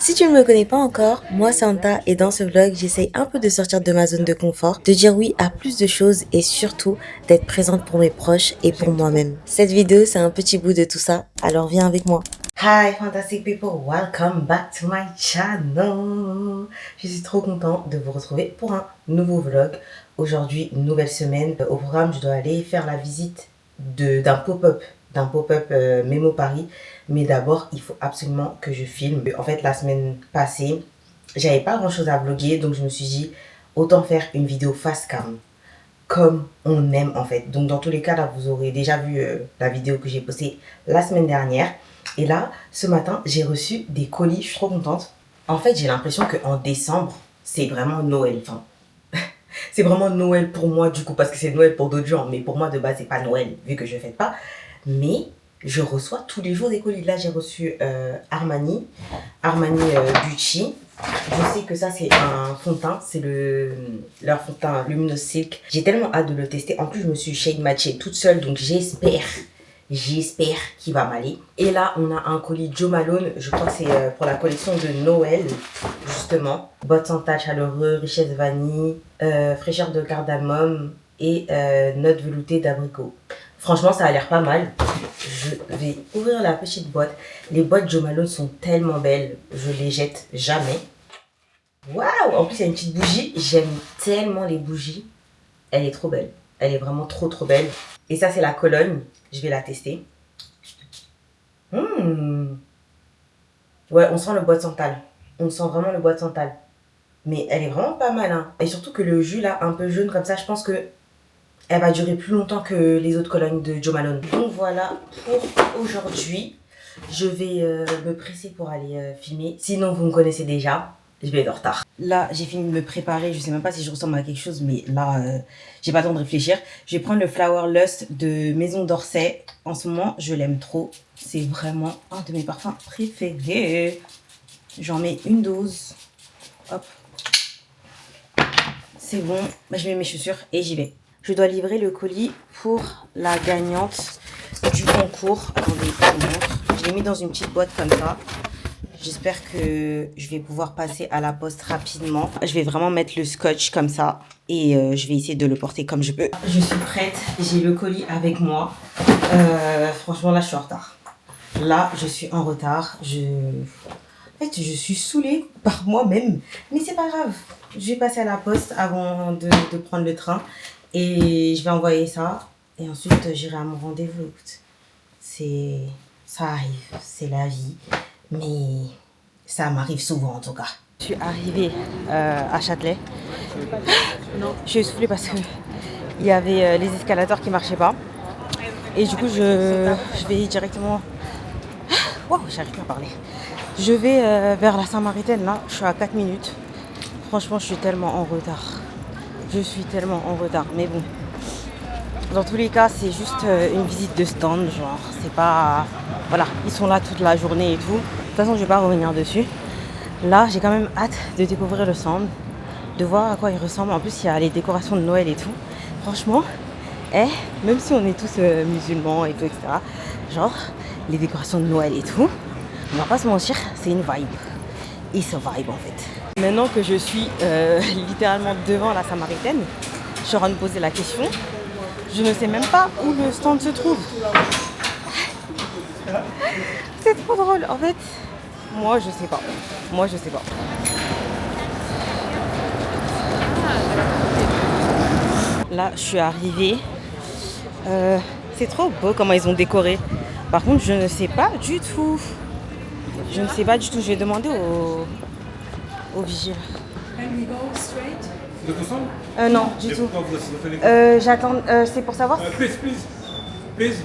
Si tu ne me connais pas encore, moi c'est Anta et dans ce vlog, j'essaye un peu de sortir de ma zone de confort, de dire oui à plus de choses et surtout d'être présente pour mes proches et pour moi-même. Cette vidéo, c'est un petit bout de tout ça, alors viens avec moi. Hi fantastic people, welcome back to my channel. Je suis trop contente de vous retrouver pour un nouveau vlog. Aujourd'hui, nouvelle semaine. Au programme, je dois aller faire la visite d'un pop-up. Memo Paris. Mais d'abord, il faut absolument que je filme. En fait, la semaine passée, j'avais pas grand chose à vlogger. Donc, je me suis dit, autant faire une vidéo face cam. Comme on aime en fait. Donc, dans tous les cas, là, vous aurez déjà vu la vidéo que j'ai postée la semaine dernière. Et là, ce matin, j'ai reçu des colis. Je suis trop contente. En fait, j'ai l'impression qu'en décembre, c'est vraiment Noël. Enfin, c'est vraiment Noël pour moi du coup, parce que c'est Noël pour d'autres gens. Mais pour moi, de base, c'est pas Noël, vu que je fête pas. Mais je reçois tous les jours des colis. Là, j'ai reçu Armani Gucci. Je sais que ça, c'est un fond de teint. C'est leur fond de teint Luminous Silk. J'ai tellement hâte de le tester. En plus, je me suis shade matchée toute seule. Donc, j'espère qu'il va m'aller. Et là, on a un colis Jo Malone. Je crois que c'est pour la collection de Noël, justement. Bottes sans tache chaleureux, richesse vanille, fraîcheur de cardamome et notes veloutées d'abricot. Franchement, ça a l'air pas mal. Je vais ouvrir la petite boîte. Les boîtes Jo Malone sont tellement belles. Je les jette jamais. Waouh! En plus, il y a une petite bougie. J'aime tellement les bougies. Elle est trop belle. Elle est vraiment trop belle. Et ça, c'est la Cologne. Je vais la tester. Ouais, on sent le bois de santal. On sent vraiment le bois de santal. Mais elle est vraiment pas mal. Hein. Et surtout que le jus, là, un peu jaune comme ça, je pense que elle va durer plus longtemps que les autres colognes de Jo Malone. Donc voilà pour aujourd'hui. Je vais me presser pour aller filmer. Sinon, vous me connaissez déjà. Je vais être en retard. Là, j'ai fini de me préparer. Je sais même pas si je ressemble à quelque chose, mais là, j'ai pas le temps de réfléchir. Je vais prendre le Flower Lust de Maison d'Orsay. En ce moment, je l'aime trop. C'est vraiment un de mes parfums préférés. J'en mets une dose. Hop. C'est bon. Bah, je mets mes chaussures et j'y vais. Je dois livrer le colis pour la gagnante du concours. Attendez, je vous montre. Je l'ai mis dans une petite boîte comme ça. J'espère que je vais pouvoir passer à la poste rapidement. Je vais vraiment mettre le scotch comme ça. Et je vais essayer de le porter comme je peux. Je suis prête. J'ai le colis avec moi. Franchement, là, je suis en retard. Là, je suis en retard. En fait, je suis saoulée par moi-même. Mais c'est pas grave. Je vais passer à la poste avant de prendre le train. Et je vais envoyer ça. Et ensuite, j'irai à mon rendez-vous. Écoute, ça arrive. C'est la vie. Mais ça m'arrive souvent en tout cas. Je suis arrivée à Châtelet. Je suis essoufflée parce que il y avait les escalators qui marchaient pas. Et du coup, je vais directement... Waouh, j'arrive pas à parler. Je vais vers la Saint-Maritaine là. Je suis à 4 minutes. Franchement, je suis tellement en retard. Mais bon. Dans tous les cas, c'est juste une visite de stand, genre, c'est pas... Voilà, ils sont là toute la journée et tout. De toute façon, je vais pas revenir dessus. Là, j'ai quand même hâte de découvrir le stand, de voir à quoi il ressemble. En plus, il y a les décorations de Noël et tout. Franchement, même si on est tous musulmans et tout, etc., genre, les décorations de Noël et tout, on va pas se mentir, c'est une vibe. It's a vibe, en fait. Maintenant que je suis littéralement devant la Samaritaine, je suis en train de poser la question. Je ne sais même pas où le stand se trouve. C'est trop drôle. En fait, moi, je sais pas. Là, je suis arrivée. C'est trop beau comment ils ont décoré. Par contre, je ne sais pas du tout. Je vais demander au vigile. Non, du tout. J'attends. C'est pour savoir. Please.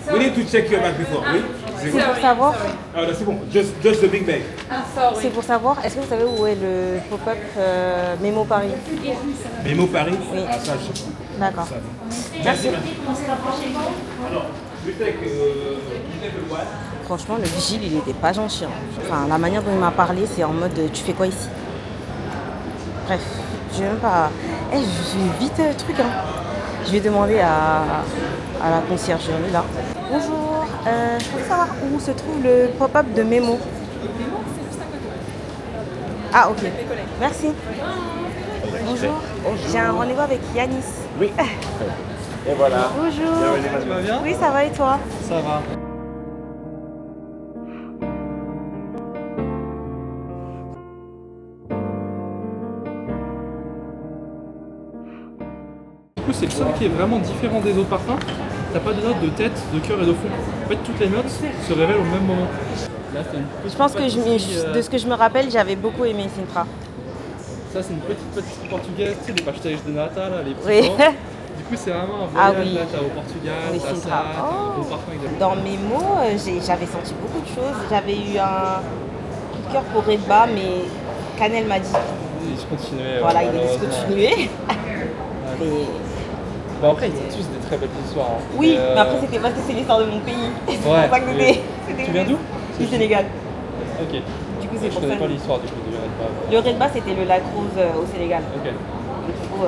We need to check your bag before, oui? C'est pour savoir. Ah, là, c'est bon. Just the big bag. C'est pour savoir. Est-ce que vous savez où est le pop-up Memo Paris? Memo Paris? Oui. Ah, ça, je sais pas. D'accord. Merci. Alors, Franchement, le vigile, il était pas gentil. Hein. Enfin, la manière dont il m'a parlé, c'est en mode tu fais quoi ici? Bref, je vais même pas. Je suis vite truc. Hein. Je vais demander à la conciergerie là. Bonjour, je voudrais savoir où se trouve le pop-up de Memo. Ah, ok. Merci. Bonjour. J'ai un rendez-vous avec Yanis. Oui. Et voilà. Bonjour. Tu vas bien? Oui, ça va et toi? Ça va. Du coup, c'est le seul qui est vraiment différent des autres parfums. T'as pas de notes de tête, de cœur et de fond. En fait, toutes les notes se révèlent au même moment. Là, t'as une petite Je pense que pâtisserie, de ce que je me rappelle, j'avais beaucoup aimé Sintra. Ça, c'est une petite pâtisserie portugaise, tu sais, les pastéis de nata, là, les petits Oui. pains. Du coup, c'est vraiment un Ah voyage. oui. Là, t'as au Portugal, Oui, t'as Sintra. ça, t'as un beau Oh. parfum avec des... Dans mes mots, j'avais senti beaucoup de choses. J'avais eu un coup de cœur pour Redba, mais Canel m'a dit. Je continuais. Voilà, il est malheureusement. discontinué. Mais Bon, après, ils ont tous des très belles histoires. Hein. oui, mais après, c'était parce que c'est l'histoire de mon pays. C'est pour Ouais, ça que oui. c'était. Tu viens d'où? Du Sénégal. Ok. Du coup, Je c'est pour connais ça. pas l'histoire du coup de Redba. Le Redba, c'était le lac rose au Sénégal. Ok. Du coup,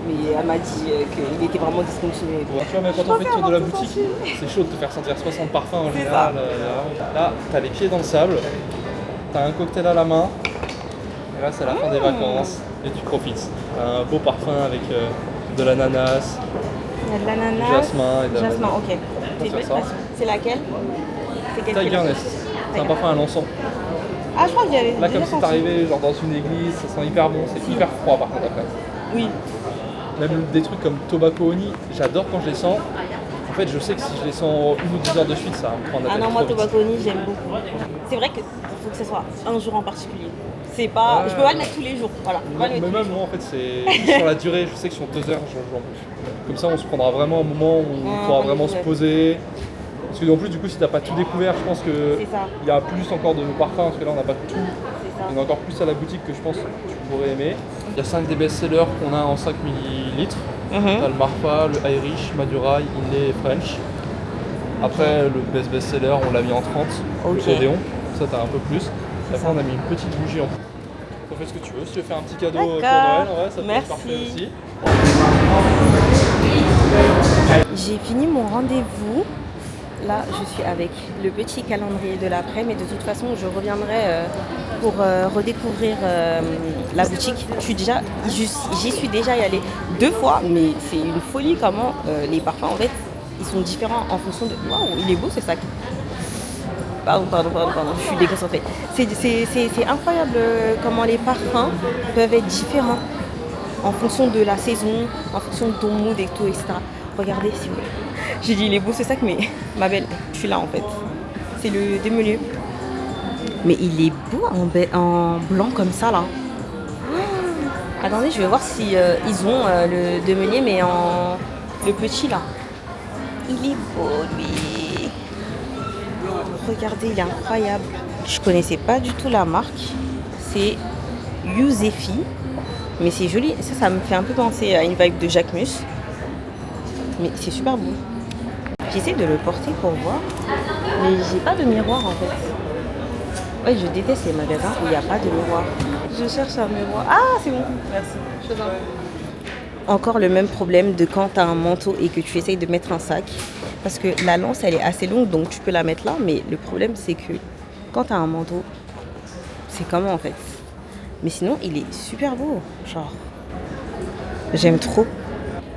mais elle m'a dit qu'il était vraiment discontinué. Bon, tu vois, même quand on fait le tour de la boutique, c'est chaud de te faire sentir 60 parfums en C'est général. ça. Là, t'as les pieds dans le sable, t'as un cocktail à la main, et là, c'est la fin des vacances, et tu profites. T'as un beau parfum avec de l'ananas, Il y a de l'ananas. du jasmin et de la Jasmin, vanille. ok. On va faire ça. C'est laquelle? C'est quelle Tiger quelle- Nest, c'est un parfum à l'encens. Ah, je crois que j'avais Là, déjà comme si senti. t'arrivais genre dans une église, ça sent hyper bon, c'est hyper froid par contre après. Oui. Même des trucs comme Tobacco Honey, j'adore quand je les sens. En fait, je sais que si je les sens 1 ou 2 heures de suite, ça va me prendre la Ah tête non, moi, trop vite. Tobacco j'aime beaucoup. C'est vrai qu'il faut que ce soit un jour en particulier. C'est pas... Ouais. Je peux pas le mettre tous les jours. Voilà. Je peux pas le Mais mettre tous les même jours. moi, en fait, c'est sur la durée, je sais que sur 2 heures, j'en peux plus. Comme ça, on se prendra vraiment un moment où on pourra vraiment se poser. Parce que en plus, du coup, si t'as pas tout découvert, je pense que C'est ça. il y a plus encore de parfums, parce que là, on n'a pas tout. C'est ça. Il y en a encore plus à la boutique que je pense que tu pourrais aimer. Il y a 5 des best-sellers qu'on a en 5 ml. T'as le Marfa, le Irish, Madurai, Inlay et French. Après, le best-seller, on l'a mis en 30, Ok. le Odéon. Ça, t'as un peu plus. Et après, on a mis une petite bougie en plus. On fait ce que tu veux. Si tu veux faire un petit cadeau pour D'accord. Noël, ouais, ça peut Merci. être parfait aussi. J'ai fini mon rendez-vous. Là, je suis avec le petit calendrier de l'après, mais de toute façon, je reviendrai pour redécouvrir la boutique. J'y suis déjà allée 2 fois, mais c'est une folie comment les parfums, en fait, ils sont différents en fonction de... Waouh, il est beau ce sac. Pardon, je suis déconcentrée. C'est incroyable comment les parfums peuvent être différents en fonction de la saison, en fonction de ton mood et tout, etc. Regardez, si vous... J'ai dit, il est beau ce sac, mais ma belle, je suis là en fait. C'est le démenu. Mais il est beau en blanc comme ça, là. Ah, attendez, je vais voir si ils ont le démenier, mais en... le petit, là. Il est beau, lui. Regardez, il est incroyable. Je connaissais pas du tout la marque. C'est Youssefi. Mais c'est joli. Ça me fait un peu penser à une vibe de Jacquemus. Mais c'est super beau. J'essaie de le porter pour voir. Mais j'ai pas de miroir en fait. Ouais, je déteste les magasins où il n'y a pas de miroir. Je cherche un miroir. Ah, c'est bon. Merci. Encore le même problème de quand tu as un manteau et que tu essayes de mettre un sac. Parce que la lance, elle est assez longue, donc tu peux la mettre là. Mais le problème, c'est que quand tu as un manteau, c'est comment en fait? Mais sinon, il est super beau. Genre, j'aime trop.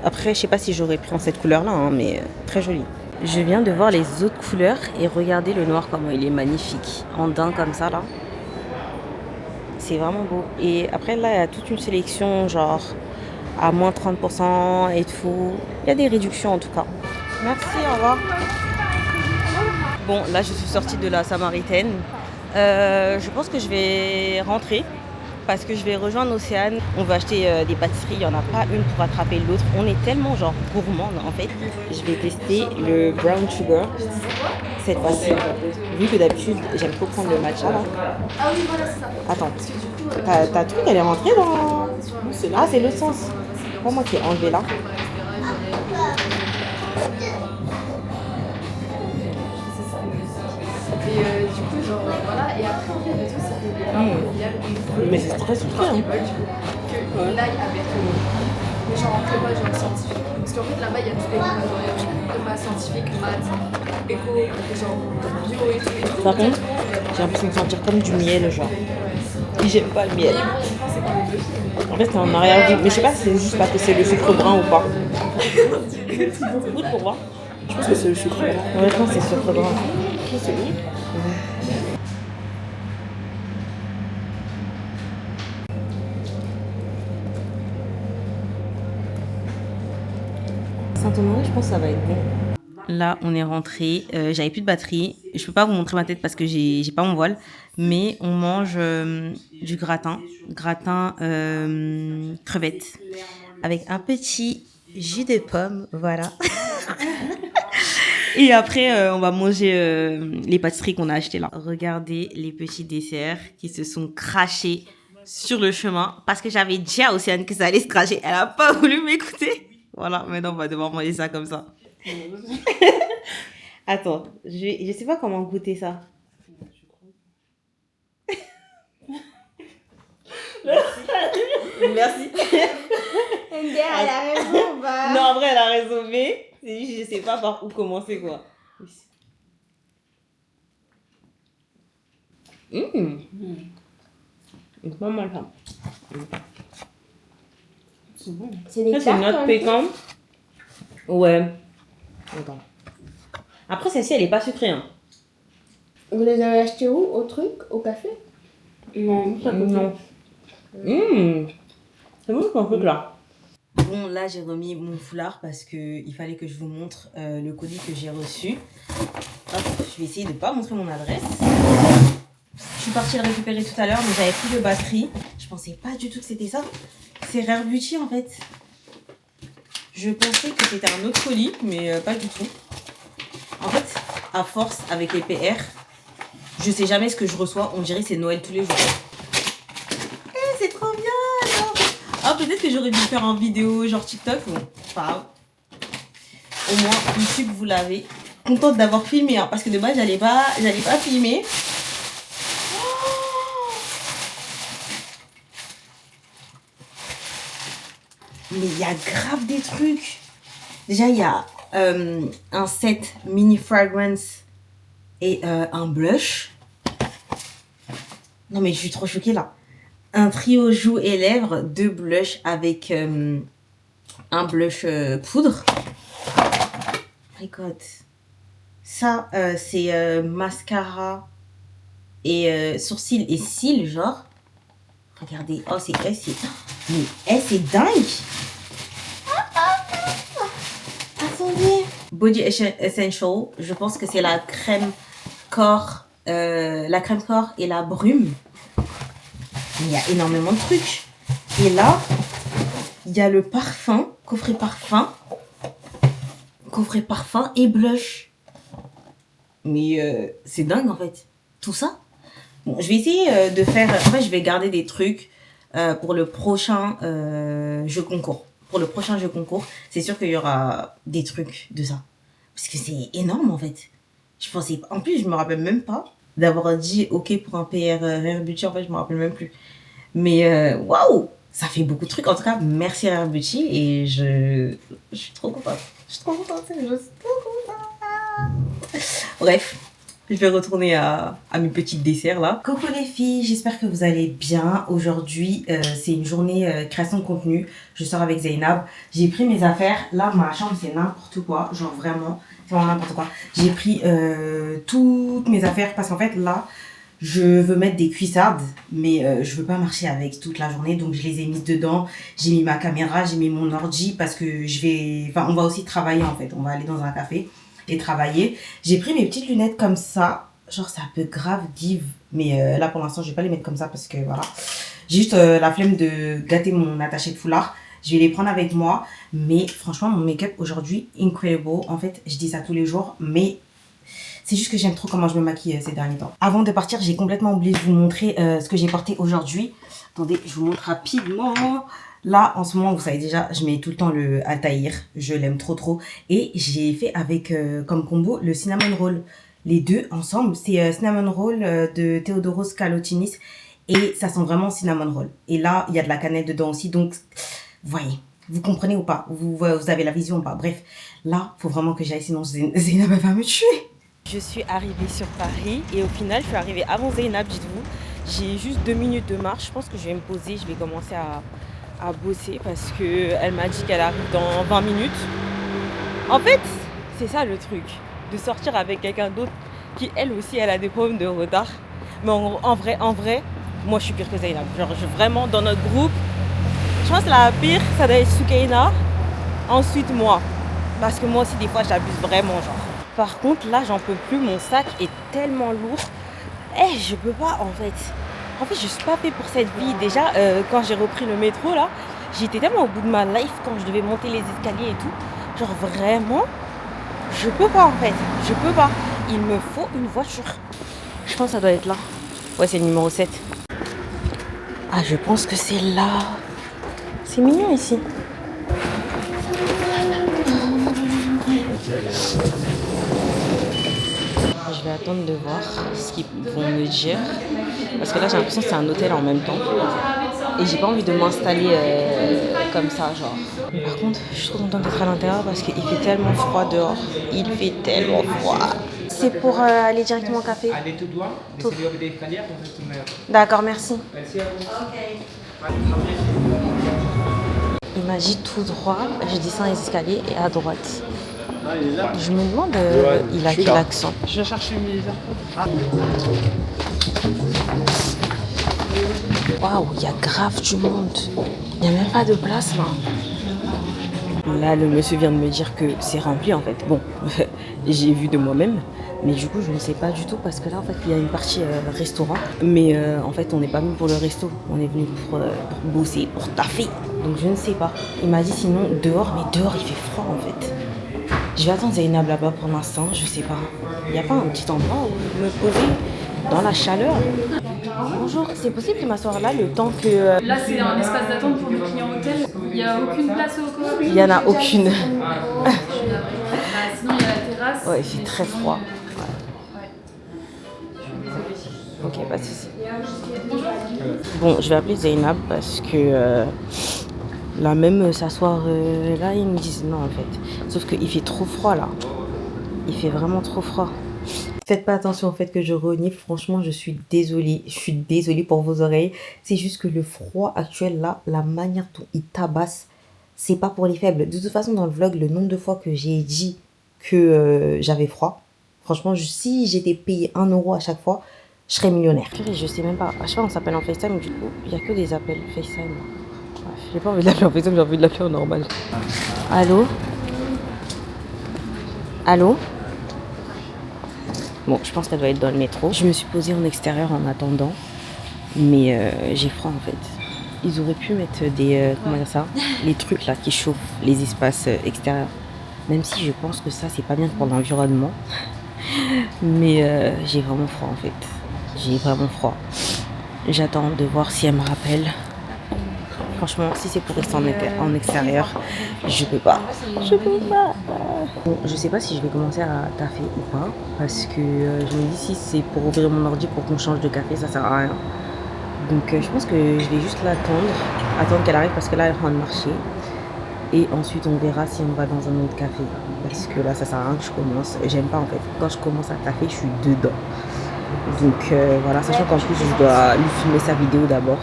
Après, je sais pas si j'aurais pris en cette couleur-là, hein, mais très joli. Je viens de voir les autres couleurs et regardez le noir, comment il est magnifique. En daim comme ça, là. C'est vraiment beau. Et après, là, il y a toute une sélection, genre, à moins 30% et tout. Il y a des réductions, en tout cas. Merci, au revoir. Bon, là, je suis sortie de la Samaritaine. Je pense que je vais rentrer parce que je vais rejoindre Océane. On va acheter des pâtisseries, il n'y en a pas une pour attraper l'autre. On est tellement genre gourmande en fait. Je vais tester le brown sugar cette fois-ci. Vu que d'habitude j'aime trop prendre le matcha là. Attends, ta truc elle est rentrée dans... Ah, c'est l'autre sens. C'est pas moi qui ai enlevé là. Et du coup, genre voilà, et après en fait, le truc c'est que Mais c'est très sucré. ils veulent du coup qu'il aille avec mais genre en prépa, genre scientifique. Parce qu'en fait là-bas, il y a toutes les prépas, genre il y a prépa scientifique, maths, éco, et genre bio et tout. Par contre, j'ai l'impression de sentir comme du miel, genre. j'aime pas le miel. Mais bon, c'est quand même le film. En fait, c'est en arrière-goût. Mais je sais pas si c'est juste parce que c'est le sucre brun ou pas. Goûte pour voir. Je pense que c'est le sucre brun. Ouais, je pense que c'est sucre brun. C'est bon. Saint-Honoré, je pense que ça va être bon. Là, on est rentré. J'avais plus de batterie. Je peux pas vous montrer ma tête parce que j'ai pas mon voile. Mais on mange du gratin. Gratin crevettes. Avec un petit jus de pomme. Voilà. Et après, on va manger les pâtisseries qu'on a achetées là. Regardez les petits desserts qui se sont crachés sur le chemin. Parce que j'avais dit à Océane que ça allait se cracher. Elle a pas voulu m'écouter. Voilà, maintenant on va devoir manger ça comme ça. Attends, je sais pas comment goûter ça. Merci. Elle a raison, bah. Non, en vrai, elle a raison, mais c'est juste, je sais pas par où commencer, quoi. C'est pas mal, ça. C'est bon. C'est des Ça, c'est une tartes, note hein. pécan. Ouais. Attends. Après, celle-ci, elle est pas sucrée, hein. Vous les avez achetés où? Au truc? Au café? Non, ça peut Non. C'est bon ce truc là. Bon, là j'ai remis mon foulard parce qu'il fallait que je vous montre le colis que j'ai reçu. Hop, je vais essayer de ne pas montrer mon adresse. Je suis partie le récupérer tout à l'heure, mais j'avais plus de batterie. Je pensais pas du tout que c'était ça. C'est Rare Beauty en fait. Je pensais que c'était un autre colis, mais pas du tout. En fait, à force avec les PR, je sais jamais ce que je reçois. On dirait que c'est Noël tous les jours. C'est trop bien alors. Ah, peut-être que j'aurais dû faire en vidéo genre TikTok. Bon, pas grave. Au moins, YouTube, vous l'avez. Contente d'avoir filmé, hein, parce que de base, j'allais pas filmer. Mais il y a grave des trucs. Déjà, il y a un set mini fragrance et un blush. Non, mais je suis trop choquée là. Un trio joues et lèvres, 2 blushs avec un blush poudre. My God. Ça, c'est mascara et sourcils et cils, genre. Regardez. Oh, c'est mais c'est dingue. Attendez. Body Essential. Je pense que c'est la crème corps et la brume. Il y a énormément de trucs. Et là, il y a le parfum, coffret parfum et blush. Mais c'est dingue en fait. Tout ça. Bon, je vais essayer de faire... En fait, je vais garder des trucs pour le prochain jeu concours. Pour le prochain jeu concours, c'est sûr qu'il y aura des trucs de ça. Parce que c'est énorme en fait. Je pensais... En plus, je me rappelle même pas d'avoir dit OK pour un PR Rare Beauty. En fait, je me rappelle même plus. Mais waouh, ça fait beaucoup de trucs. En tout cas, merci Rare Beauty et je suis trop contente. Je suis trop contente. Bref, je vais retourner à mes petits desserts là. Coucou les filles, j'espère que vous allez bien. Aujourd'hui, c'est une journée création de contenu. Je sors avec Zainab. J'ai pris mes affaires. Là, ma chambre, c'est n'importe quoi. Genre vraiment, c'est vraiment n'importe quoi. J'ai pris toutes mes affaires parce qu'en fait, là, je veux mettre des cuissardes, mais je veux pas marcher avec toute la journée. Donc, je les ai mises dedans. J'ai mis ma caméra, j'ai mis mon ordi parce que on va aussi travailler en fait. On va aller dans un café et travailler. J'ai pris mes petites lunettes comme ça. Genre, ça peut grave give. Mais là, pour l'instant, je vais pas les mettre comme ça parce que voilà. J'ai juste la flemme de gâter mon attaché de foulard. Je vais les prendre avec moi. Mais franchement, mon make-up aujourd'hui, incredible. En fait, je dis ça tous les jours. Mais c'est juste que j'aime trop comment je me maquille ces derniers temps. Avant de partir, j'ai complètement oublié de vous montrer ce que j'ai porté aujourd'hui. Attendez, je vous montre rapidement. Là, en ce moment, vous savez déjà, je mets tout le temps le Altaïr. Je l'aime trop. Et j'ai fait avec, comme combo, le Cinnamon Roll. Les deux ensemble, c'est Cinnamon Roll de Theodoros Kalotinis. Et ça sent vraiment Cinnamon Roll. Et là, il y a de la cannelle dedans aussi. Donc, vous voyez, vous comprenez ou pas? Vous avez la vision ou pas? Bref, là, il faut vraiment que j'aille, sinon Zainab va me tuer. Je suis arrivée sur Paris et au final, je suis arrivée avant Zainab, dites-vous. J'ai juste 2 minutes de marche. Je pense que je vais me poser. Je vais commencer à bosser parce qu'elle m'a dit qu'elle arrive dans 20 minutes. En fait, c'est ça le truc. De sortir avec quelqu'un d'autre qui, elle aussi, elle a des problèmes de retard. Mais en vrai, moi, je suis pire que Zainab. Genre, vraiment, dans notre groupe, je pense que la pire, ça doit être Soukaina. Ensuite, moi. Parce que moi aussi, des fois, j'abuse vraiment, genre. Par contre, là, j'en peux plus. Mon sac est tellement lourd. Je peux pas, en fait. En fait, je suis pas fait pour cette vie. Déjà, quand j'ai repris le métro, là, j'étais tellement au bout de ma life quand je devais monter les escaliers et tout. Genre, vraiment, je peux pas, en fait. Je peux pas. Il me faut une voiture. Je pense que ça doit être là. Ouais, c'est le numéro 7. Ah, je pense que c'est là. C'est mignon ici. Je vais attendre de voir ce qu'ils vont me dire. Parce que là, j'ai l'impression que c'est un hôtel en même temps. Et j'ai pas envie de m'installer comme ça, genre. Par contre, je suis trop contente d'être à l'intérieur parce qu'il fait tellement froid dehors. Il fait tellement froid. C'est pour aller directement au café. Allez tout droit, descendez au escalier pour vous tourner. D'accord, merci. Merci à vous. Il m'a dit tout droit, je descends les escaliers et à droite. Je me demande, il a quel accent. Je vais chercher mes affaires. Waouh, il y a grave du monde. Il n'y a même pas de place là. Là, le monsieur vient de me dire que c'est rempli en fait. Bon, j'ai vu de moi-même. Mais du coup, je ne sais pas du tout parce que là, en fait, il y a une partie restaurant. Mais en fait, on n'est pas venu pour le resto. On est venu pour bosser, pour taffer. Donc, je ne sais pas. Il m'a dit sinon dehors, mais dehors, il fait froid en fait. Je vais attendre Zainab là-bas pour l'instant, je sais pas. Il n'y a pas un petit endroit où me poser dans la chaleur? Bonjour, c'est possible de m'asseoir là le temps que... Là, c'est un espace d'attente pour les clients hôtel. Il n'y a aucune place au coop. Il n'y en a aucune. Sinon, il y a la terrasse. Ouais, il fait très froid. Ok, pas de soucis. Bon, je vais appeler Zainab parce que là même s'asseoir là, ils me disent non en fait. Sauf qu'il fait trop froid là. Il fait vraiment trop froid. Faites pas attention au fait que je renifle. Franchement, je suis désolée. Je suis désolée pour vos oreilles. C'est juste que le froid actuel là, la manière dont il tabasse, c'est pas pour les faibles. De toute façon, dans le vlog, le nombre de fois que j'ai dit que j'avais froid, franchement, si j'étais payé 1 euro à chaque fois, je serais millionnaire. Je sais même pas. À chaque fois, on s'appelle en FaceTime. Du coup, il n'y a que des appels FaceTime. Bref, j'ai pas envie de l'appeler en FaceTime, j'ai envie de l'appeler en normal. Allô? Allô? Bon, je pense qu'elle doit être dans le métro. Je me suis posée en extérieur en attendant. Mais j'ai froid en fait. Ils auraient pu mettre des... comment dire ça? Les trucs là qui chauffent les espaces extérieurs. Même si je pense que ça, c'est pas bien pour l'environnement. Mais j'ai vraiment froid en fait. J'ai vraiment froid. J'attends de voir si elle me rappelle. Franchement, si c'est pour rester en extérieur, je peux pas. Je peux pas. Bon, je sais pas si je vais commencer à taffer ou pas. Parce que je me dis si c'est pour ouvrir mon ordi pour qu'on change de café, ça sert à rien. Donc je pense que je vais juste l'attendre. Attendre qu'elle arrive parce que là, elle est en train de marcher. Et ensuite, on verra si on va dans un autre café. Parce que là, ça sert à rien que je commence. J'aime pas en fait. Quand je commence à taffer, je suis dedans. Donc voilà, sachant qu'en plus, je dois lui filmer sa vidéo d'abord.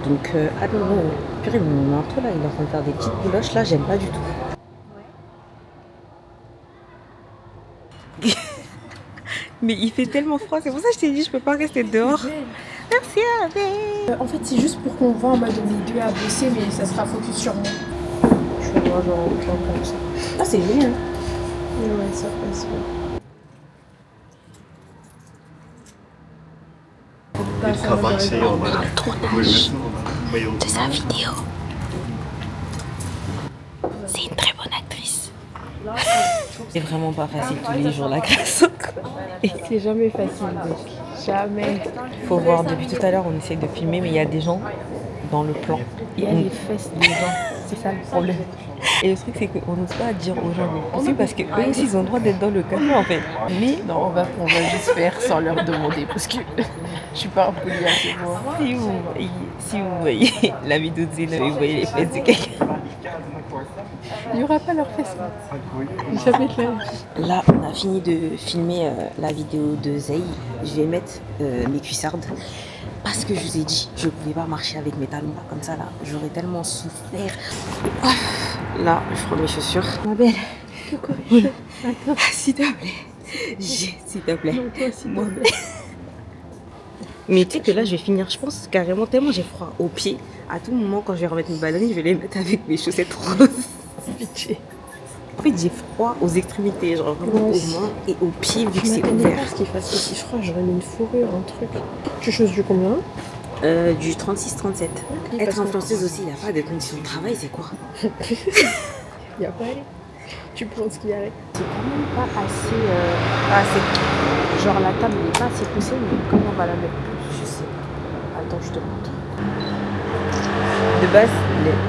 Donc, ah non, non, purée, mon manteau là, il est en train de faire des petites bouloches là, j'aime pas du tout. Mais il fait tellement froid, c'est pour ça que je t'ai dit, je peux pas rester dehors. Merci, Ave. En fait, c'est juste pour qu'on voit en mode on est deux à bosser, mais ça sera focus sur moi. Je vais voir genre comme ça. Ah, c'est joli, hein. Ouais, ça passe bien. Il travaille, c'est en mode tournage de sa vidéo. C'est une très bonne actrice. C'est vraiment pas facile tous les jours la grâce au corps. C'est jamais facile, donc. Jamais. Faut voir, depuis tout à l'heure on essaye de filmer mais il y a des gens dans le plan. Il y a les fesses des gens, c'est ça le problème. Et le truc c'est qu'on n'ose pas dire aux gens de pousser parce qu'eux aussi ils ont le droit d'être dans le café en fait. Mais Non, on va juste faire sans leur demander parce que je suis pas impolie à ce point. si vous voyez la vidéo de Zéna et vous voyez les fesses de quelqu'un, Il n'y aura pas leur fesses. Jamais de la vie. Là, on a fini de filmer la vidéo de Zay. Je vais mettre mes cuissardes. Parce que je vous ai dit, je ne pouvais pas marcher avec mes talons là, comme ça là. J'aurais tellement souffert. Ah, là, je prends mes chaussures. Ma belle. S'il te plaît. S'il te plaît. Non, toi, s'il te plaît. Mais tu sais que là, je vais finir, je pense, carrément, tellement j'ai froid aux pieds. À tout moment, quand je vais remettre mes ballerines, je vais les mettre avec mes chaussettes roses. En fait, j'ai froid aux extrémités, genre vraiment aux mains et aux pieds, vu que c'est ouvert. Ce qu'il fasse aussi froid, j'aurais mis une fourrure, un truc. Tu choses du combien? Du 36-37. Être influenceuse aussi, il n'y a pas de conditions de travail, c'est quoi? Il n'y a pas aller. Tu penses qu'il y a aller? C'est quand même pas assez. Genre la table n'est pas assez poussée, mais comment on va la mettre plus? Je sais pas. Attends, je te montre. De base,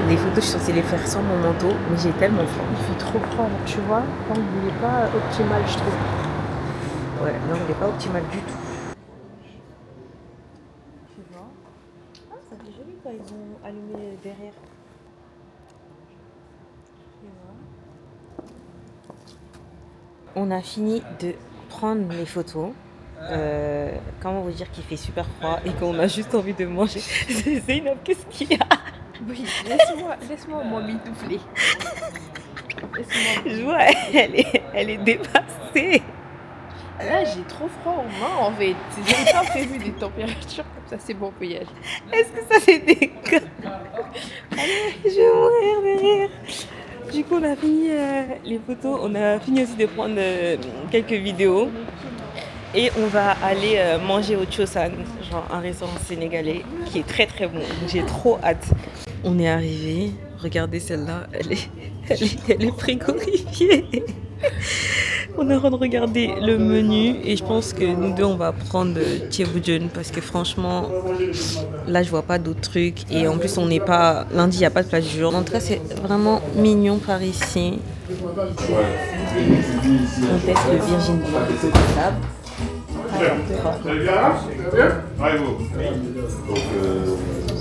les photos, je suis censée les faire sans mon manteau, mais j'ai tellement froid. Il fait trop froid là, tu vois. L'angle il n'est pas optimal, je trouve. Ouais, l'angle n'est pas optimal du tout. Tu vois? Ah, ça fait joli quand ils ont allumé derrière. On a fini de prendre les photos. Comment vous dire qu'il fait super froid et qu'on a juste envie de manger. Zeynep, qu'est-ce qu'il y a? Oui, laisse-moi m'emmitoufler. Je vois, elle est dépassée. Là, j'ai trop froid aux mains en fait. J'avais pas prévu des températures comme ça, c'est bon, on peut y aller. Est-ce que ça c'est des cas? Je vais mourir de rire. Du coup, on a fini les photos. On a fini aussi de prendre quelques vidéos. Et on va aller manger au Chosan, genre un restaurant sénégalais qui est très très bon. J'ai trop hâte. On est arrivé. Regardez celle-là, elle est frigorifiée. On est en train de regarder le menu et je pense que nous deux on va prendre Thieboudion parce que franchement là je vois pas d'autres trucs et en plus on n'est pas lundi, il n'y a pas de plage du jour. En tout cas c'est vraiment mignon par ici. On teste le Virgin Blanc de sable.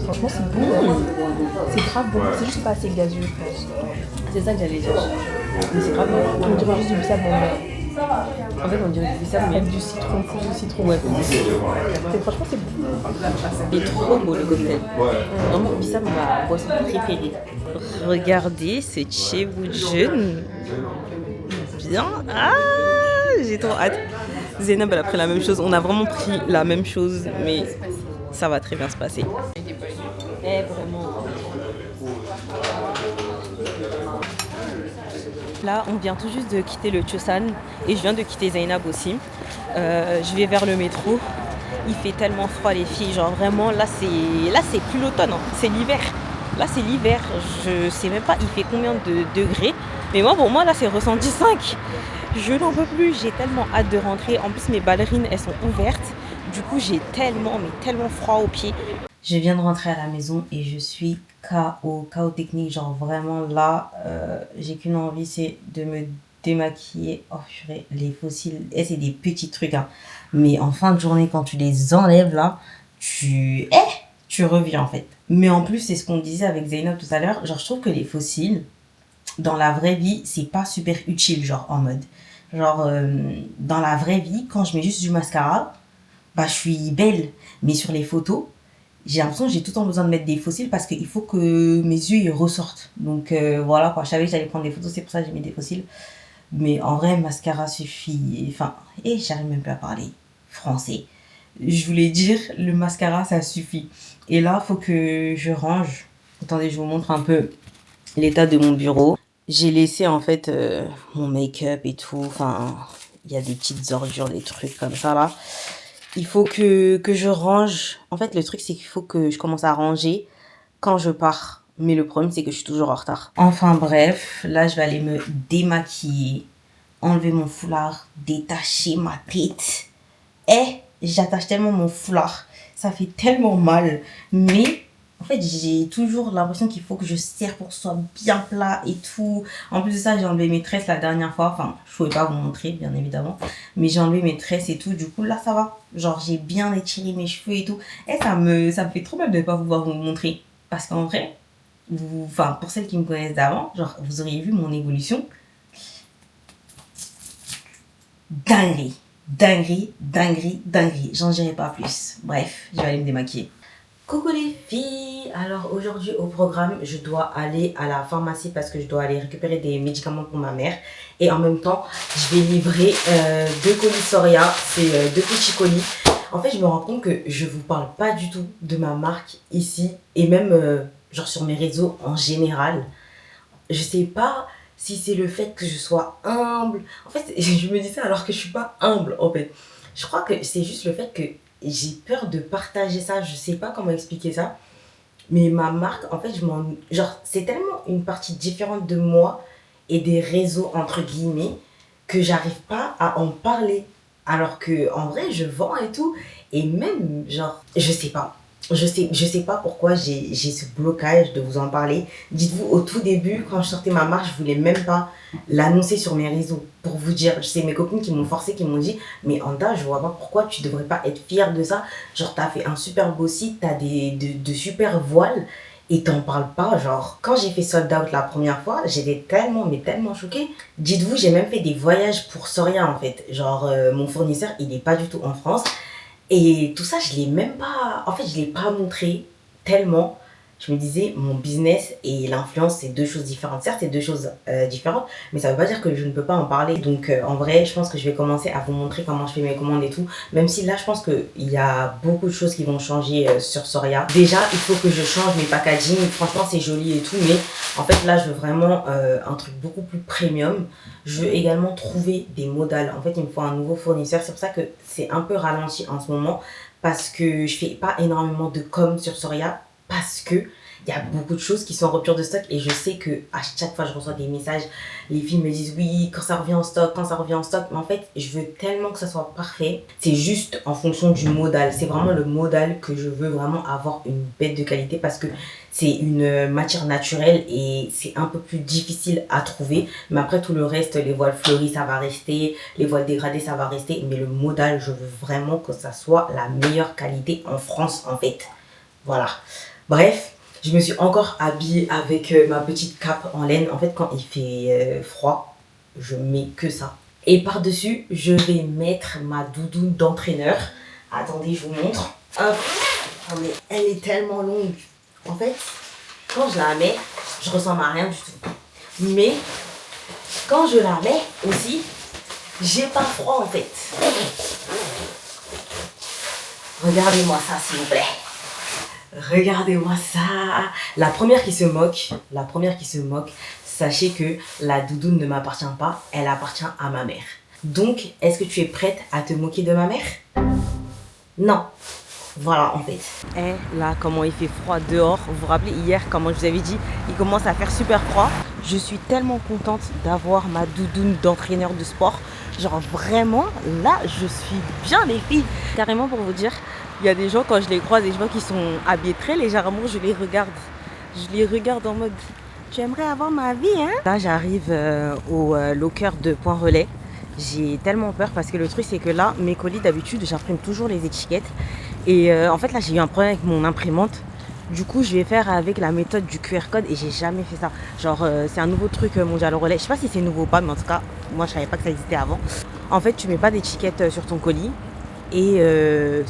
Franchement, c'est bon. C'est grave bon. C'est juste pas assez gazeux, je pense. C'est ça que j'allais dire. Mais c'est grave bon. On dirait juste du bissap en mer. En fait on dirait du bissap mais Avec du citron, plus de citron. ouais. Franchement, c'est bon. Il est trop beau le cocktail. Vraiment bissap ma boisson préférée. Regardez ce Thieboudion. Bien. Ah, j'ai trop hâte. Zeynep elle a pris la même chose. On a vraiment pris la même chose, mais ça va très bien se passer. Eh, vraiment. Là, on vient tout juste de quitter le Chosan et je viens de quitter Zeynep aussi. Je vais vers le métro. Il fait tellement froid les filles, genre vraiment là c'est plus l'automne, hein. C'est l'hiver. Là c'est l'hiver. Je sais même pas il fait combien de degrés, mais moi pour moi là c'est ressenti 5. Je n'en peux plus, j'ai tellement hâte de rentrer. En plus mes ballerines elles sont ouvertes. Du coup j'ai tellement froid aux pieds. Je viens de rentrer à la maison et je suis KO technique. Genre vraiment là, j'ai qu'une envie, c'est de me démaquiller. Oh purée, les fossiles, et c'est des petits trucs. Hein. Mais en fin de journée, quand tu les enlèves là, tu reviens en fait. Mais en plus, c'est ce qu'on disait avec Zeynep tout à l'heure. Genre je trouve que les fossiles, dans la vraie vie, c'est pas super utile. Genre en mode, dans la vraie vie, quand je mets juste du mascara, bah je suis belle. Mais sur les photos, j'ai l'impression que j'ai tout le temps besoin de mettre des fossiles parce qu'il faut que mes yeux ils ressortent. Donc voilà quoi, je savais que j'allais prendre des photos, c'est pour ça que j'ai mis des fossiles. Mais en vrai, mascara suffit. Enfin, et j'arrive même plus à parler français. Je voulais dire, le mascara ça suffit. Et là, faut que je range. Attendez, je vous montre un peu l'état de mon bureau. J'ai laissé en fait mon make-up et tout. Enfin, il y a des petites ordures, des trucs comme ça là. Il faut que je range. En fait, le truc, c'est qu'il faut que je commence à ranger quand je pars. Mais le problème, c'est que je suis toujours en retard. Enfin bref, là, je vais aller me démaquiller, enlever mon foulard, détacher ma tête. Et j'attache tellement mon foulard. Ça fait tellement mal. Mais en fait, j'ai toujours l'impression qu'il faut que je serre pour que ce soit bien plat et tout. En plus de ça, j'ai enlevé mes tresses la dernière fois. Enfin, je ne pouvais pas vous montrer, bien évidemment. Mais j'ai enlevé mes tresses et tout. Du coup, là, ça va. Genre, j'ai bien étiré mes cheveux et tout. Et ça me fait trop mal de ne pas pouvoir vous montrer. Parce qu'en vrai, enfin pour celles qui me connaissent d'avant, genre vous auriez vu mon évolution. Dinguerie, dinguerie, dinguerie, dinguerie. J'en dirai pas plus. Bref, je vais aller me démaquiller. Coucou les filles. Alors aujourd'hui au programme, je dois aller à la pharmacie parce que je dois aller récupérer des médicaments pour ma mère. Et en même temps, je vais livrer 2 colis Soria. C'est 2 petits colis. En fait, je me rends compte que je vous parle pas du tout de ma marque ici. Et même genre sur mes réseaux en général. Je sais pas si c'est le fait que je sois humble. En fait, je me dis ça alors que je suis pas humble en fait. Je crois que c'est juste le fait que j'ai peur de partager ça. Je sais pas comment expliquer ça. Mais ma marque, en fait, genre, c'est tellement une partie différente de moi et des réseaux, entre guillemets, que j'arrive pas à en parler. Alors que en vrai, je vends et tout. Et même, genre, je sais pas. Je sais pas pourquoi j'ai ce blocage de vous en parler. Dites-vous, au tout début, quand je sortais ma marque, je voulais même pas l'annoncer sur mes réseaux. Pour vous dire, c'est mes copines qui m'ont forcé, qui m'ont dit « Mais Anta, je vois pas pourquoi tu devrais pas être fière de ça. Genre, t'as fait un super beau site, t'as de super voiles et t'en parles pas. » Genre, quand j'ai fait sold out la première fois, j'étais tellement, mais tellement choquée. Dites-vous, j'ai même fait des voyages pour Soria en fait. Genre, mon fournisseur, il est pas du tout en France. Et tout ça, je l'ai même pas... En fait, je l'ai pas montré tellement. Je me disais, mon business et l'influence, c'est 2 choses différentes. Certes, c'est 2 choses différentes, mais ça veut pas dire que je ne peux pas en parler. Donc, en vrai, je pense que je vais commencer à vous montrer comment je fais mes commandes et tout. Même si là, je pense qu'il y a beaucoup de choses qui vont changer sur Soria. Déjà, il faut que je change mes packaging. Franchement, c'est joli et tout, mais en fait, là, je veux vraiment un truc beaucoup plus premium. Je veux également trouver des modales. En fait, il me faut un nouveau fournisseur. C'est pour ça que c'est un peu ralenti en ce moment. Parce que je fais pas énormément de com sur Soria. Parce que il y a beaucoup de choses qui sont en rupture de stock. Et je sais que à chaque fois, je reçois des messages. Les filles me disent oui, quand ça revient en stock, quand ça revient en stock. Mais en fait, je veux tellement que ça soit parfait. C'est juste en fonction du modal. C'est vraiment le modal que je veux vraiment avoir une bête de qualité. Parce que c'est une matière naturelle et c'est un peu plus difficile à trouver. Mais après, tout le reste, les voiles fleuries, ça va rester. Les voiles dégradées, ça va rester. Mais le modal, je veux vraiment que ça soit la meilleure qualité en France, en fait. Voilà. Bref, je me suis encore habillée avec ma petite cape en laine. En fait, quand il fait froid, je mets que ça. Et par-dessus, je vais mettre ma doudoune d'entraîneur. Attendez, je vous montre. Hop. Oh, mais elle est tellement longue. En fait, quand je la mets, je ressemble à rien du tout. Mais quand je la mets aussi, j'ai pas froid en fait. Regardez-moi ça, s'il vous plaît. Regardez-moi ça. La première qui se moque, sachez que la doudoune ne m'appartient pas, elle appartient à ma mère. Donc, est-ce que tu es prête à te moquer de ma mère? Non. Voilà, en fait. Et là, comment il fait froid dehors. Vous vous rappelez hier, comment je vous avais dit, il commence à faire super froid. Je suis tellement contente d'avoir ma doudoune d'entraîneur de sport. Genre vraiment, là, je suis bien les filles. Carrément pour vous dire, il y a des gens, quand je les croise et je vois qu'ils sont habillés très légèrement, je les regarde. Je les regarde en mode, tu aimerais avoir ma vie, hein? Là, j'arrive au locker de Point Relais. J'ai tellement peur parce que le truc, c'est que là, mes colis, d'habitude, j'imprime toujours les étiquettes. Et en fait, là, j'ai eu un problème avec mon imprimante. Du coup, je vais faire avec la méthode du QR code et j'ai jamais fait ça. Genre, c'est un nouveau truc Mondial Relais. Je sais pas si c'est nouveau ou pas, mais en tout cas, moi, je savais pas que ça existait avant. En fait, tu mets pas d'étiquette sur ton colis. Et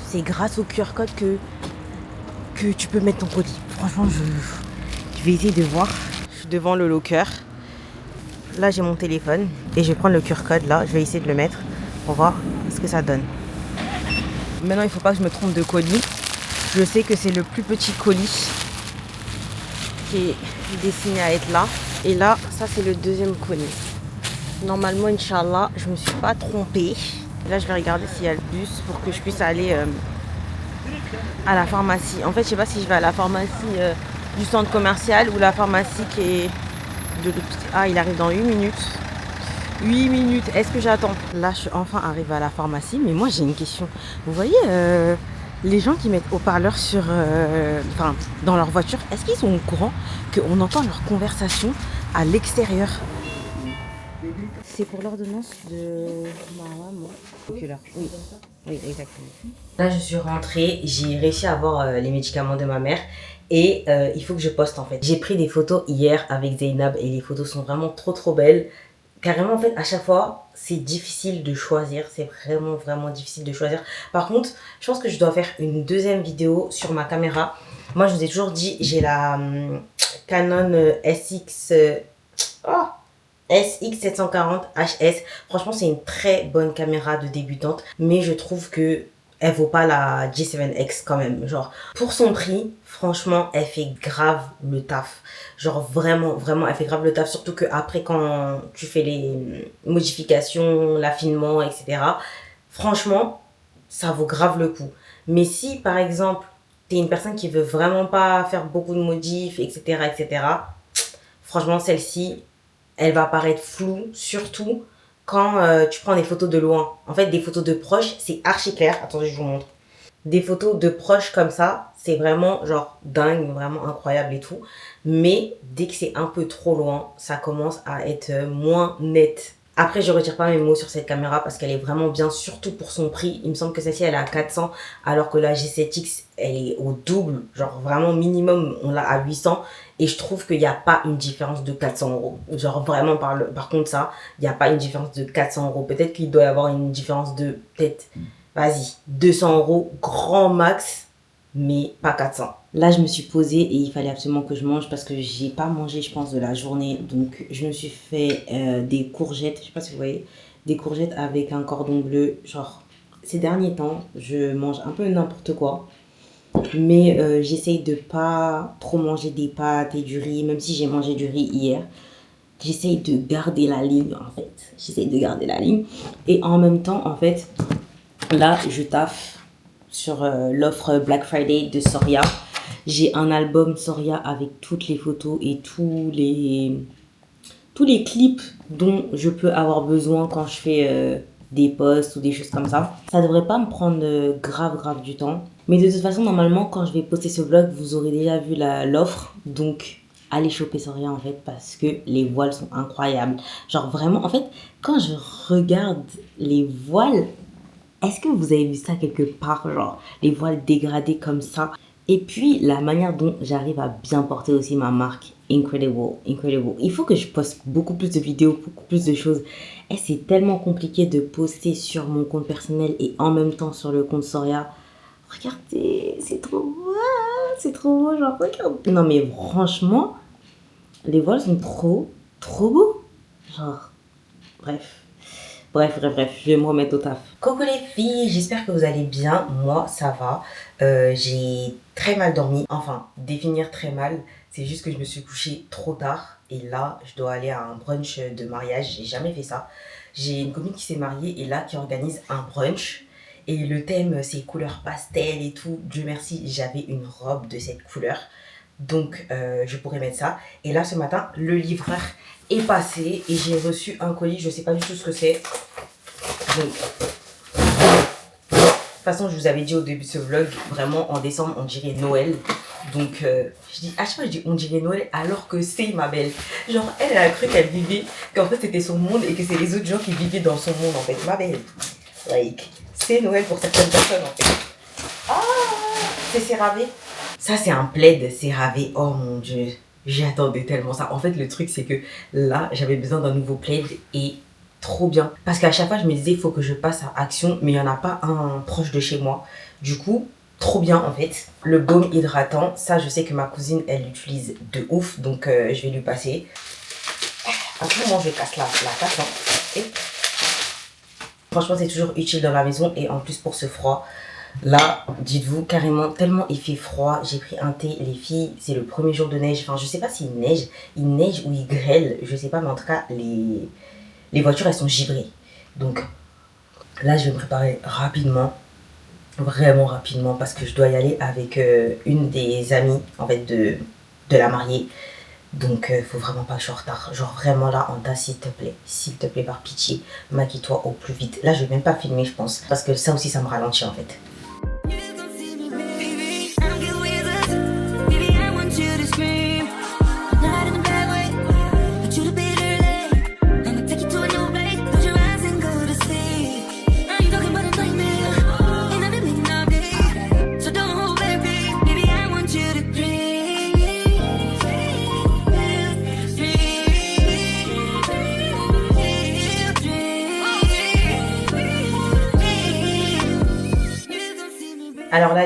c'est grâce au QR code que tu peux mettre ton colis. Franchement, je vais essayer de voir. Je suis devant le locker. Là, j'ai mon téléphone et je vais prendre le QR code là. Je vais essayer de le mettre pour voir ce que ça donne. Maintenant, il ne faut pas que je me trompe de colis. Je sais que c'est le plus petit colis qui est destiné à être là. Et là, ça, c'est le deuxième colis. Normalement, Inch'Allah, je ne me suis pas trompée. Là, je vais regarder s'il y a le bus pour que je puisse aller à la pharmacie. En fait, je sais pas si je vais à la pharmacie du centre commercial ou la pharmacie qui est de l'autre. Ah, il arrive dans 8 minutes. 8 minutes, est-ce que j'attends? Là, je suis enfin arrivée à la pharmacie. Mais moi, j'ai une question. Vous voyez les gens qui mettent haut-parleur sur, dans leur voiture, est-ce qu'ils sont au courant qu'on entend leur conversation à l'extérieur? C'est pour l'ordonnance de ma maman. Oculaire. Oui. Oui, exactement. Là, je suis rentrée. J'ai réussi à avoir les médicaments de ma mère. et il faut que je poste en fait. J'ai pris des photos hier avec Zainab et les photos sont vraiment trop belles. Carrément en fait à chaque fois c'est difficile de choisir, c'est vraiment difficile de choisir. Par contre je pense que je dois faire une deuxième vidéo sur ma caméra. Moi je vous ai toujours dit, j'ai la Canon SX740 HS. Franchement c'est une très bonne caméra de débutante, mais je trouve que elle vaut pas la G7X quand même. Genre, pour son prix, franchement, elle fait grave le taf. Genre, vraiment, elle fait grave le taf. Surtout que après quand tu fais les modifications, l'affinement, etc. Franchement, ça vaut grave le coup. Mais si, par exemple, t'es une personne qui veut vraiment pas faire beaucoup de modifs, etc., franchement, celle-ci, elle va paraître floue, surtout quand tu prends des photos de loin. En fait, des photos de proches, c'est archi clair. Attendez, je vous montre. Des photos de proches comme ça, c'est vraiment genre dingue, vraiment incroyable et tout. Mais dès que c'est un peu trop loin, ça commence à être moins net. Après, je retire pas mes mots sur cette caméra parce qu'elle est vraiment bien, surtout pour son prix. Il me semble que celle-ci, elle est à 400, alors que la G7X, elle est au double. Genre vraiment minimum, on l'a à 800. Et je trouve qu'il n'y a pas une différence de 400 euros. Genre vraiment, par contre ça, il n'y a pas une différence de 400 euros. Peut-être qu'il doit y avoir une différence de, peut-être, vas-y, 200 euros, grand max, mais pas 400. Là, je me suis posée et il fallait absolument que je mange parce que j'ai pas mangé, je pense, de la journée. Donc, je me suis fait des courgettes, je sais pas si vous voyez, des courgettes avec un cordon bleu. Genre, ces derniers temps, je mange un peu n'importe quoi. Mais j'essaye de pas trop manger des pâtes et du riz, même si j'ai mangé du riz hier. J'essaye de garder la ligne, en fait. J'essaye de garder la ligne. Et en même temps, en fait, là, je taffe sur l'offre Black Friday de Soria. J'ai un album Soria avec toutes les photos et tous les clips dont je peux avoir besoin quand je fais des posts ou des choses comme ça. Ça devrait pas me prendre grave du temps. Mais de toute façon, normalement, quand je vais poster ce vlog, vous aurez déjà vu l'offre. Donc, allez choper Soria en fait parce que les voiles sont incroyables. Genre vraiment, en fait, quand je regarde les voiles, est-ce que vous avez vu ça quelque part? Genre, les voiles dégradées comme ça. Et puis, la manière dont j'arrive à bien porter aussi ma marque, incredible. Il faut que je poste beaucoup plus de vidéos, beaucoup plus de choses. Et c'est tellement compliqué de poster sur mon compte personnel et en même temps sur le compte Soria. Regardez, c'est trop beau, genre, regarde. Non, mais franchement, les voiles sont trop beaux. Genre, bref, je vais me remettre au taf. Coucou les filles, j'espère que vous allez bien. Moi, ça va. J'ai très mal dormi. Enfin, définir très mal, c'est juste que je me suis couchée trop tard. Et là, je dois aller à un brunch de mariage. J'ai jamais fait ça. J'ai une copine qui s'est mariée et là, qui organise un brunch. Et le thème, c'est couleur pastel et tout. Dieu merci, j'avais une robe de cette couleur. Donc, je pourrais mettre ça. Et là, ce matin, le livreur est passé et j'ai reçu un colis. Je sais pas du tout ce que c'est. Donc, de toute façon, je vous avais dit au début de ce vlog, vraiment, en décembre, on dirait Noël. Donc, je dis, à chaque fois, je dis, on dirait Noël alors que c'est ma belle. Genre, elle a cru qu'elle vivait, qu'en fait, c'était son monde et que c'est les autres gens qui vivaient dans son monde, en fait. Ma belle. Like, c'est Noël pour certaines personnes, en fait. Ah, c'est CeraVe. Ça, c'est un plaid CeraVe. Oh mon Dieu, j'attendais tellement ça. En fait, le truc, c'est que là, j'avais besoin d'un nouveau plaid et trop bien. Parce qu'à chaque fois, je me disais, il faut que je passe à Action, mais il n'y en a pas un proche de chez moi. Du coup, trop bien en fait. Le baume hydratant, ça, je sais que ma cousine, elle l'utilise de ouf. Donc, je vais lui passer. À tout moment, je casse la tasse. Hein. Et... franchement, c'est toujours utile dans la maison et en plus pour ce froid. Là, dites-vous, carrément, tellement il fait froid, j'ai pris un thé, les filles, c'est le premier jour de neige. Enfin, je sais pas s'il neige ou il grêle, je sais pas, mais en tout cas, les voitures, elles sont givrées. Donc, là, je vais me préparer rapidement, vraiment rapidement, parce que je dois y aller avec une des amies, en fait, de la mariée. Donc, faut vraiment pas que je sois en retard. Genre, vraiment là, en tas, s'il te plaît, par pitié, maquille-toi au plus vite. Là, je vais même pas filmer, je pense, parce que ça aussi, ça me ralentit, en fait.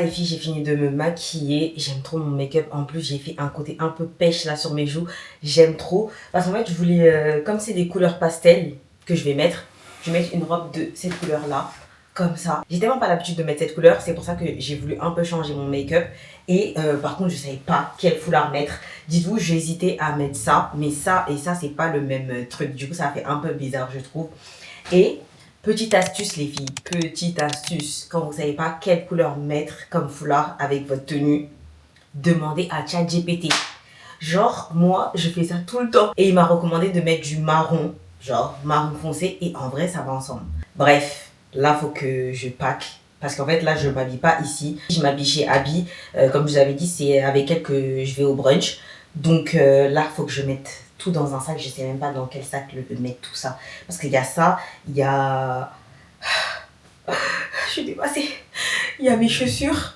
les filles, j'ai fini de me maquiller. J'aime trop mon make-up. En plus, j'ai fait un côté un peu pêche là sur mes joues. J'aime trop. Parce qu'en fait, je voulais, comme c'est des couleurs pastel que je vais mettre une robe de cette couleur là. Comme ça. J'ai tellement pas l'habitude de mettre cette couleur. C'est pour ça que j'ai voulu un peu changer mon make-up. Et par contre, je savais pas quel foulard mettre. Dites-vous, j'ai hésité à mettre ça. Mais ça et ça, c'est pas le même truc. Du coup, ça fait un peu bizarre, je trouve. Et... petite astuce les filles, petite astuce, quand vous savez pas quelle couleur mettre comme foulard avec votre tenue, demandez à ChatGPT. Genre, moi, je fais ça tout le temps. Et il m'a recommandé de mettre du marron, genre marron foncé, et en vrai, ça va ensemble. Bref, là, faut que je pack. Parce qu'en fait, là, je m'habille pas ici. Je m'habille chez Abby. Comme je vous avais dit, c'est avec elle que je vais au brunch. Donc là, faut que je mette tout dans un sac. Je sais même pas dans quel sac mettre tout ça. Parce qu'il y a ça, il y a... Je suis dépassée. Il y a mes chaussures.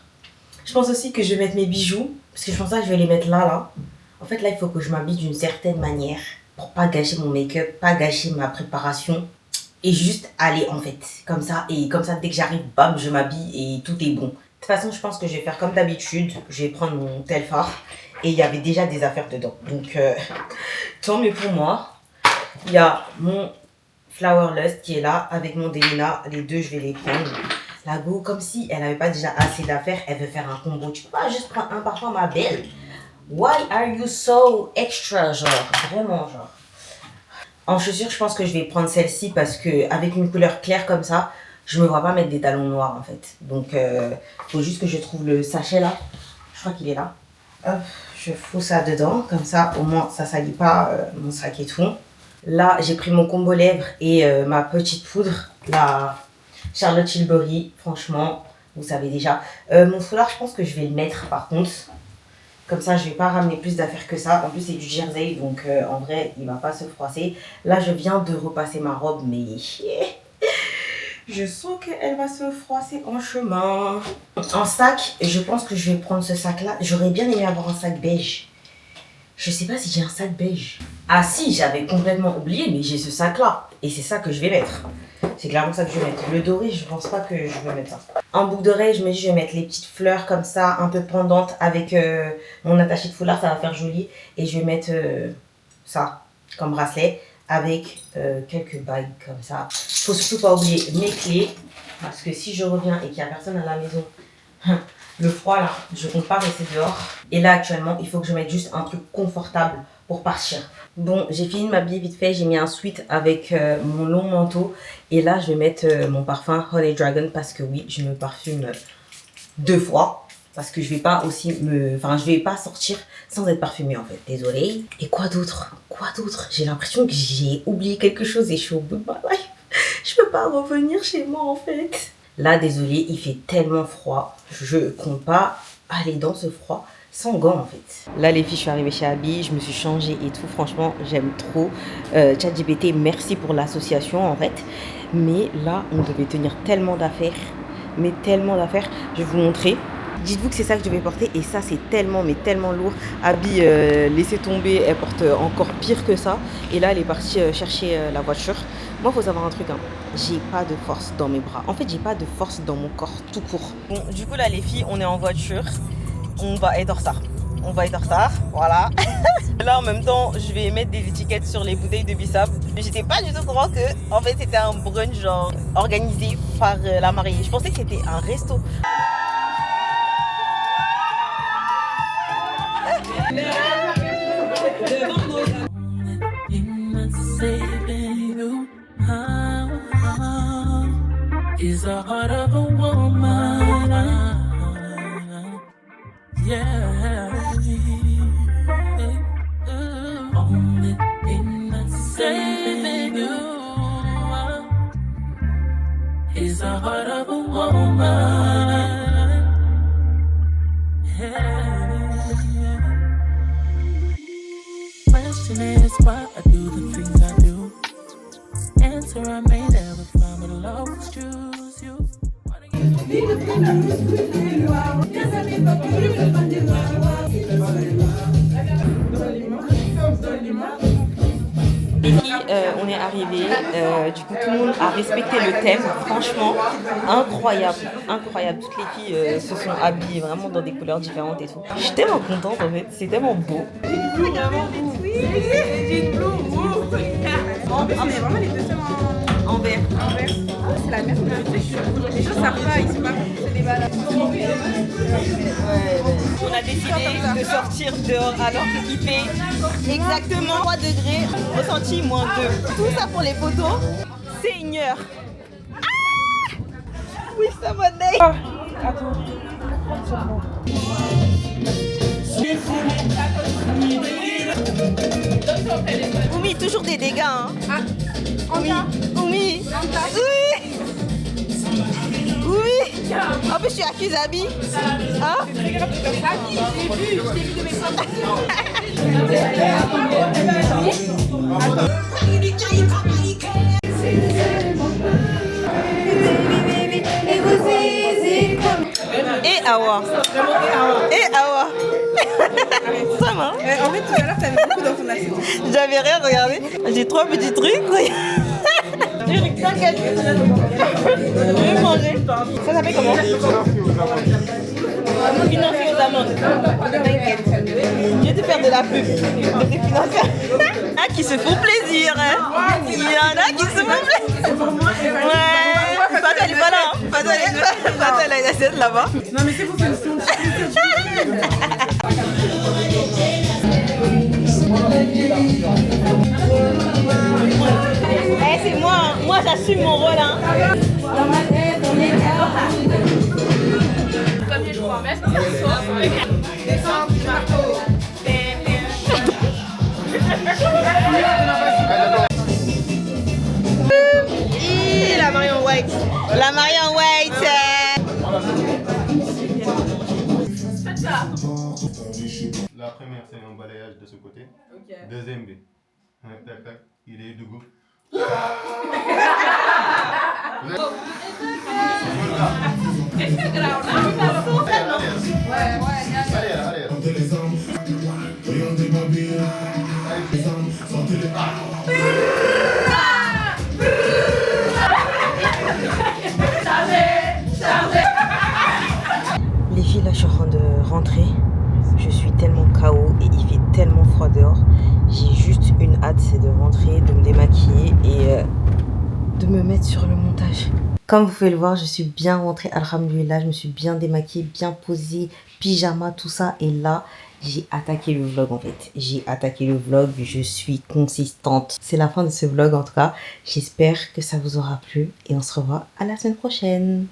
Je pense aussi que je vais mettre mes bijoux. Parce que je pense que je vais les mettre là. En fait, là, il faut que je m'habille d'une certaine manière. Pour pas gâcher mon make-up, pas gâcher ma préparation. Et juste aller, en fait. Comme ça. Et comme ça, dès que j'arrive, bam, je m'habille et tout est bon. De toute façon, je pense que je vais faire comme d'habitude. Je vais prendre mon Telfar. Et il y avait déjà des affaires dedans. Donc, tant mieux pour moi. Il y a mon Flower Lust qui est là avec mon Delina. Les deux, je vais les prendre. La go, comme si elle n'avait pas déjà assez d'affaires, elle veut faire un combo. Tu peux pas juste prendre un parfum, ma belle. Why are you so extra, genre. Vraiment, genre. En chaussures, je pense que je vais prendre celle-ci parce que avec une couleur claire comme ça, je me vois pas mettre des talons noirs en fait. Donc, faut juste que je trouve le sachet là. Je crois qu'il est là. Hop, je fous ça dedans, comme ça au moins ça salit pas mon sac et tout. Là j'ai pris mon combo lèvres et ma petite poudre, la Charlotte Tilbury, franchement, vous savez déjà. Mon foulard je pense que je vais le mettre par contre, comme ça je vais pas ramener plus d'affaires que ça. En plus c'est du jersey donc en vrai il va pas se froisser. Là je viens de repasser ma robe mais... je sens qu'elle va se froisser en chemin. En sac, je pense que je vais prendre ce sac-là. J'aurais bien aimé avoir un sac beige. Je sais pas si j'ai un sac beige. Ah si, j'avais complètement oublié, mais j'ai ce sac-là. Et c'est ça que je vais mettre. C'est clairement ça que je vais mettre. Le doré, je pense pas que je vais mettre ça. En boucle d'oreille, je me dis je vais mettre les petites fleurs comme ça, un peu pendantes avec mon attaché de foulard. Ça va faire joli. Et je vais mettre ça comme bracelet. Avec quelques bagues comme ça. Faut surtout pas oublier mes clés. Parce que si je reviens et qu'il n'y a personne à la maison, le froid là, je compte pas rester dehors. Et là actuellement, il faut que je mette juste un truc confortable pour partir. Bon, j'ai fini de m'habiller vite fait. J'ai mis un sweat avec mon long manteau. Et là, je vais mettre mon parfum Honey Dragon. Parce que oui, je me parfume 2 fois. Parce que je vais pas aussi me... Enfin, je vais pas sortir sans être parfumée en fait. Désolée. Et quoi d'autre? Quoi d'autre? J'ai l'impression que j'ai oublié quelque chose et je suis au bout de ma life. Je peux pas revenir chez moi en fait. Là, désolée, il fait tellement froid. Je compte pas aller dans ce froid sans gants en fait. Là, les filles, je suis arrivée chez Abby. Je me suis changée et tout. Franchement, j'aime trop. ChatGPT, merci pour l'association en fait. Mais là, on devait tenir tellement d'affaires. Mais tellement d'affaires. Je vais vous montrer. Dites-vous que c'est ça que je devais porter et ça c'est tellement mais tellement lourd. Abby laissez tomber, elle porte encore pire que ça. Et là elle est partie chercher la voiture. Moi faut savoir un truc, hein. J'ai pas de force dans mes bras. En fait j'ai pas de force dans mon corps tout court. Bon du coup là les filles on est en voiture. On va être en retard. On va être en retard, voilà. Là en même temps je vais mettre des étiquettes sur les bouteilles de bissap. J'étais pas du tout au courant que en fait c'était un brunch genre organisé par la mariée. Je pensais que c'était un resto. Is the heart of a woman, yeah. Only thing that's saving you is the heart of a woman, yeah. Question is why I do the things I do. Answer I may never find, but I'll always choose you. On est arrivés. Du coup, tout le monde a respecté le thème. Franchement, incroyable. Incroyable. Toutes les filles se sont habillées vraiment dans des couleurs différentes et tout. Je suis tellement contente en fait. C'est tellement beau. Mais vraiment les deux seuls En vert. c'est la merde. Les choses savent pas, ils sont pas c'est des balades. On a décidé de sortir dehors alors qu'il fait exactement 3 degrés, ressenti -2. Tout ça pour les photos, c'est une heure. Ah oui, ça m'a dit. Oumi, toujours des dégâts, hein. Oumi, Oumi, oui. En plus, je suis accusée Abi. Hein? Et Awa. Et Awa. Ça va. En fait, tout à l'heure, t'avais beaucoup dans ton assiette. J'avais rien regardé. J'ai 3 petits trucs. T'inquiète. Je vais manger. Ça s'appelle comment? Financier aux amandes. T'inquiète. Je vais te faire de la pub. Des financiers. Ah, qui se font plaisir. Hein. Il y en a qui se font plaisir. Ouais. Fatou, elle est pas là. Hein. Fatou, elle a une assiette là-bas. Non, mais c'est pour que c'est Eh, c'est moi. Hein. Moi, j'assume mon rôle. Hein. Dans ma tête, on est là. Premier, je crois, mais est-ce que ça se sort? Descendre du marteau. La Marion White. La Marion White. Faites ça. La première, c'est un balayage de ce côté. Deuxième B. Tac, tac. Il est debout. Les filles, là, je suis en train de rentrer. Je suis tellement KO et il fait tellement froid dehors. J'ai juste une hâte, c'est de rentrer, de me démaquiller et de me mettre sur le montage. Comme vous pouvez le voir, je suis bien rentrée, alhamdoulilah, je me suis bien démaquillée, bien posée, pyjama, tout ça. Et là, j'ai attaqué le vlog en fait. J'ai attaqué le vlog, je suis consistante. C'est la fin de ce vlog en tout cas. J'espère que ça vous aura plu et on se revoit à la semaine prochaine.